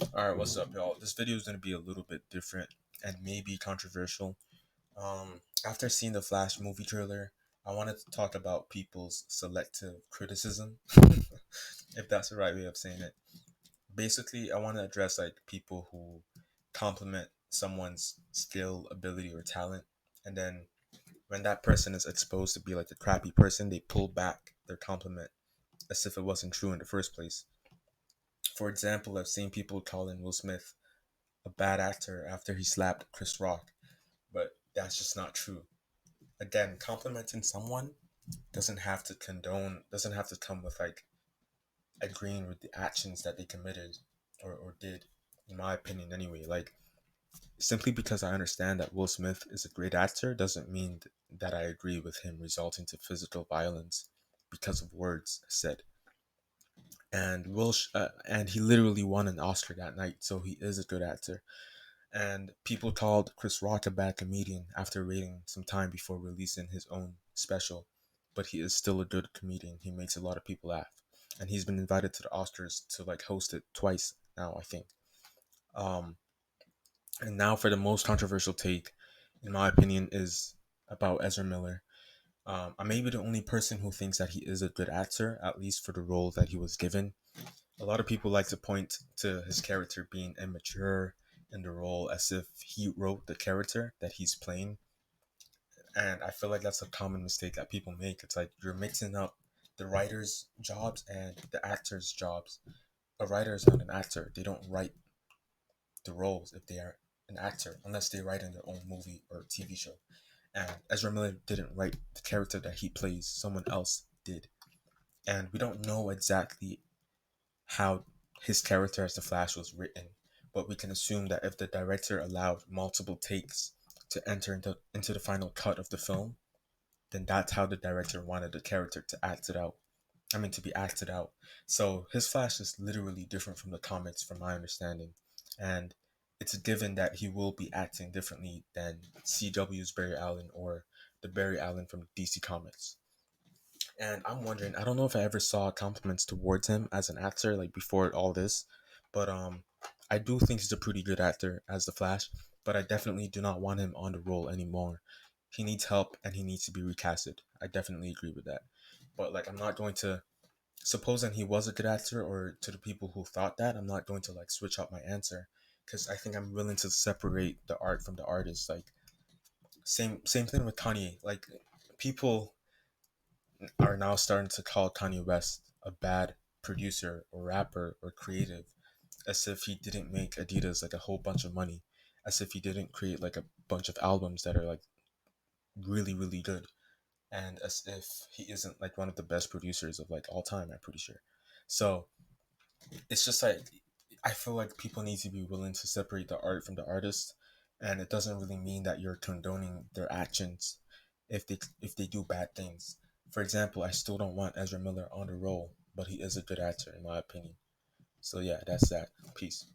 Alright, what's up, y'all? This video is going to be a little bit different and maybe controversial. After seeing the Flash movie trailer, I wanted to talk about people's selective criticism, if that's the right way of saying it. Basically, I want to address like people who compliment someone's skill, ability, or talent, and then when that person is exposed to be like a crappy person, they pull back their compliment as if it wasn't true in the first place. For example, I've seen people calling Will Smith a bad actor after he slapped Chris Rock, but that's just not true. Again, complimenting someone doesn't have to come with like agreeing with the actions that they committed or did, in my opinion anyway. Like, simply because I understand that Will Smith is a great actor doesn't mean that I agree with him resulting to physical violence because of words said. And he literally won an Oscar that night, so he is a good actor. And people called Chris Rock a bad comedian after waiting some time before releasing his own special. But he is still a good comedian. He makes a lot of people laugh. And he's been invited to the Oscars to like host it twice now, I think. Um, and now for the most controversial take, in my opinion, is about Ezra Miller. I may be the only person who thinks that he is a good actor, at least for the role that he was given. A lot of people like to point to his character being immature in the role as if he wrote the character that he's playing. And I feel like that's a common mistake that people make. It's like you're mixing up the writer's jobs and the actor's jobs. A writer is not an actor. They don't write the roles if they are an actor, unless they write in their own movie or TV show. And Ezra Miller didn't write the character that he plays, someone else did. And we don't know exactly how his character as the Flash was written, but we can assume that if the director allowed multiple takes to enter into the final cut of the film, then that's how the director wanted the character to act it out. I mean, to be acted out. So his Flash is literally different from the comics, from my understanding, and it's a given that he will be acting differently than CW's Barry Allen or the Barry Allen from DC Comics. And I'm wondering, I don't know if I ever saw compliments towards him as an actor, like before all this, but I do think he's a pretty good actor as the Flash, but I definitely do not want him on the role anymore. He needs help and he needs to be recasted. I definitely agree with that. But like, I'm not going to, supposing he was a good actor, or to the people who thought that, I'm not going to like switch up my answer, because I think I'm willing to separate the art from the artist. Like, same thing with Kanye. Like, people are now starting to call Kanye West a bad producer or rapper or creative, as if he didn't make Adidas like a whole bunch of money, as if he didn't create like a bunch of albums that are like really, really good, and as if he isn't like one of the best producers of like all time, I'm pretty sure. So it's just like, I feel like people need to be willing to separate the art from the artist, and it doesn't really mean that you're condoning their actions if they do bad things. For example, I still don't want Ezra Miller on the role, but he is a good actor in my opinion. So yeah, that's that. Peace.